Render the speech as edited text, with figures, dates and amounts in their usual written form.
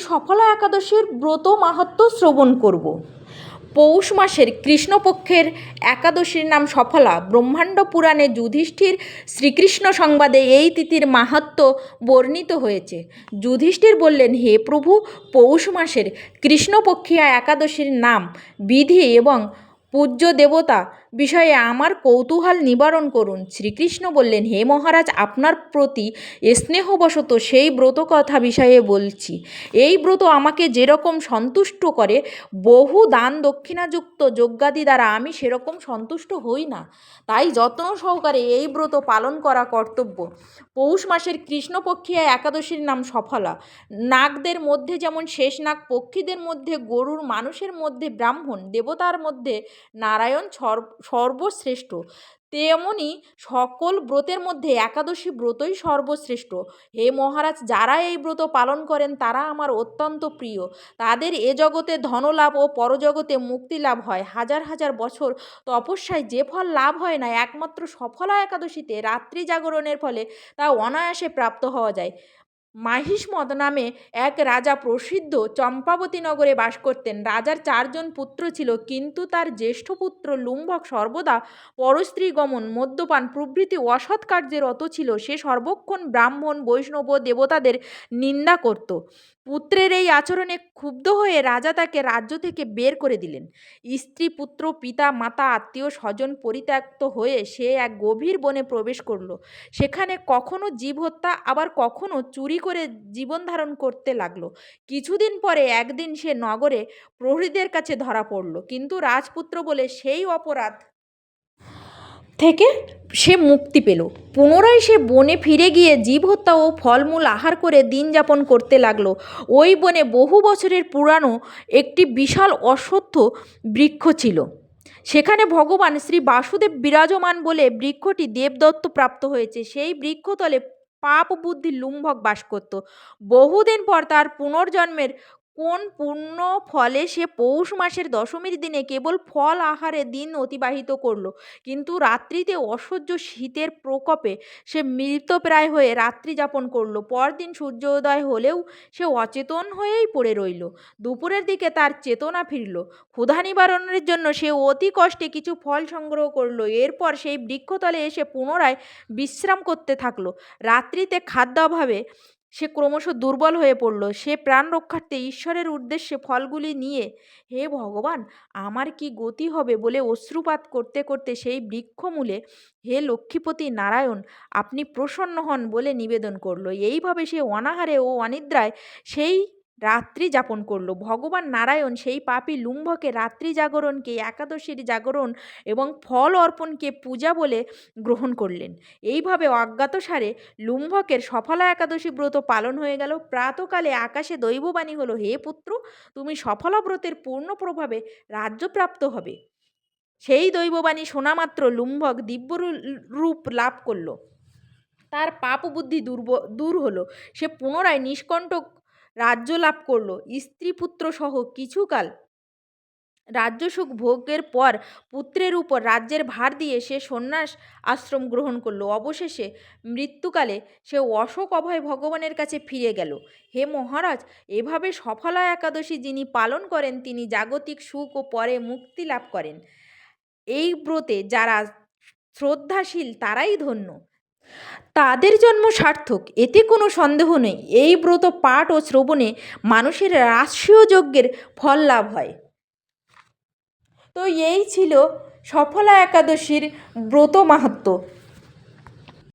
সফলা একাদশীর ব্রত মাহাত্ম্য শ্রবণ করব। পৌষ মাসের কৃষ্ণপক্ষের একাদশীর নাম সফলা। ব্রহ্মাণ্ড পুরাণে যুধিষ্ঠির শ্রীকৃষ্ণ সংবাদে এই তিথির মাহাত্ম্য বর্ণিত হয়েছে। যুধিষ্ঠির বললেন, হে প্রভু, পৌষ মাসের কৃষ্ণপক্ষিয়া একাদশীর নাম, বিধি এবং পূজ্য দেবতা বিষয়ে আমার কৌতূহল নিবারণ করুন। শ্রীকৃষ্ণ বললেন, হে মহারাজ, আপনার প্রতি স্নেহবশত সেই ব্রত কথা বিষয়ে বলছি। এই ব্রত আমাকে যেরকম সন্তুষ্ট করে, বহু দান দক্ষিণাযুক্ত যজ্ঞাদি দ্বারা আমি সেরকম সন্তুষ্ট হই না। তাই যত্ন সহকারে এই ব্রত পালন করা কর্তব্য। পৌষ মাসের কৃষ্ণপক্ষিয়া একাদশীর নাম সফলা। নাগদের মধ্যে যেমন শেষ নাগ, পক্ষীদের মধ্যে গরুড়, মানুষের মধ্যে ব্রাহ্মণ, দেবতার মধ্যে নারায়ণ সর্বশ্রেষ্ঠ, তেমনি সকল ব্রতের মধ্যে একাদশী ব্রতই সর্বশ্রেষ্ঠ। হে মহারাজ, যারা এই ব্রত পালন করেন তারা আমার অত্যন্ত প্রিয়। তাদের এ জগতে ধনলাভ ও পরজগতে মুক্তি লাভ হয়। হাজার হাজার বছর তপস্যায় যে ফল লাভ হয় না, একমাত্র সফলা একাদশীতে রাত্রি জাগরণের ফলে তা অনায়াসে প্রাপ্ত হওয়া যায়। মাহিষ্মত নামে এক রাজা প্রসিদ্ধ চম্পাবতী নগরে বাস করতেন। রাজার 4 জন পুত্র ছিল, কিন্তু তার জ্যেষ্ঠ পুত্র লুম্ভক সর্বদা পরস্ত্রী গমন, মদ্যপান প্রভৃতি অসৎ কার্যে রত ছিল। সে সর্বক্ষণ ব্রাহ্মণ, বৈষ্ণব ও দেবতাদের নিন্দা করত। পুত্রের এই আচরণে ক্ষুব্ধ হয়ে রাজা তাকে রাজ্য থেকে বের করে দিলেন। স্ত্রী, পুত্র, পিতা, মাতা, আত্মীয় স্বজন পরিত্যক্ত হয়ে সে এক গভীর বনে প্রবেশ করল। সেখানে কখনো জীব হত্যা, আবার কখনো চুরি করে জীবন ধারণ করতে লাগলো। কিছুদিন পরে একদিন সে নগরে প্রহরীদের কাছে ধরা পড়ল, কিন্তু রাজপুত্র বলে সেই অপরাধ থেকে সে মুক্তি পেল। পুনরায় সে বনে ফিরে গিয়ে জীব হত্যা ও ফলমূল আহার করে দিন যাপন করতে লাগলো। ওই বনে বহু বছরের পুরানো একটি বিশাল অশ্বত্থ বৃক্ষ ছিল। সেখানে ভগবান শ্রী বাসুদেব বিরাজমান বলে বৃক্ষটি দেবদত্ত প্রাপ্ত হয়েছে। সেই বৃক্ষতলে পাপ বুদ্ধি লুম্ভক বাস করত। বহুদিন পর তার পুনর্জন্মের কোন পুণ্য ফলে সে পৌষ মাসের দশমীর দিনে কেবল ফল আহারে দিন অতিবাহিত করল, কিন্তু রাত্রিতে অসহ্য শীতের প্রকোপে সে মৃতপ্রায় হয়ে রাত্রি যাপন করল। পরদিন সূর্যোদয় হলেও সে অচেতন হয়েই পড়ে রইল। দুপুরের দিকে তার চেতনা ফিরল। ক্ষুধা নিবারণের জন্য সে অতি কষ্টে কিছু ফল সংগ্রহ করল। এরপর সেই বৃক্ষতলে এসে পুনরায় বিশ্রাম করতে থাকলো। রাত্রিতে খাদ্যাভাবে সে ক্রমশ দুর্বল হয়ে পড়ল। সে প্রাণ রক্ষার্থে ঈশ্বরের উদ্দেশ্যে ফলগুলি নিয়ে, হে ভগবান, আমার কি গতি হবে বলে অশ্রুপাত করতে করতে সেই বৃক্ষমূলে, হে লক্ষ্মীপতি নারায়ণ, আপনি প্রসন্ন হন বলে নিবেদন করল। এইভাবে সে অনাহারে ও অনিদ্রায় সেই রাত্রি যাপন করল। ভগবান নারায়ণ সেই পাপী লুম্ভকে রাত্রি জাগরণকে একাদশীর জাগরণ এবং ফল অর্পণকে পূজা বলে গ্রহণ করলেন। এইভাবে অজ্ঞাতসারে লুম্ভকের সফলা একাদশী ব্রত পালন হয়ে গেল। প্রাতকালে আকাশে দৈববাণী হলো, হে পুত্র, তুমি সফলা ব্রতের পূর্ণ প্রভাবে রাজ্যপ্রাপ্ত হবে। সেই দৈববাণী শোনামাত্র লুম্ভক দিব্য রূপ লাভ করল। তার পাপ বুদ্ধি দূর হলো। সে পুনরায় নিষ্কণ্টক রাজ্য লাভ করল। স্ত্রী পুত্র সহ কিছুকাল রাজ্যসুখ ভোগের পর পুত্রের উপর রাজ্যের ভার দিয়ে সে সন্ন্যাস আশ্রম গ্রহণ করল। অবশেষে মৃত্যুকালে সে অশোক অভয় ভগবানের কাছে ফিরে গেল। হে মহারাজ, এভাবে সফলা একাদশী যিনি পালন করেন তিনি জাগতিক সুখ ও পরে মুক্তি লাভ করেন। এই ব্রতে যারা শ্রদ্ধাশীল তারাই ধন্য, তাদের জন্ম সার্থক, এতে কোনো সন্দেহ নেই। এই ব্রত পাঠ ও শ্রবণে মানুষের রাষ্ট্রীয় যজ্ঞের ফল লাভ হয়। তো এই ছিল সফলা একাদশীর ব্রত মাহাত্ম্য।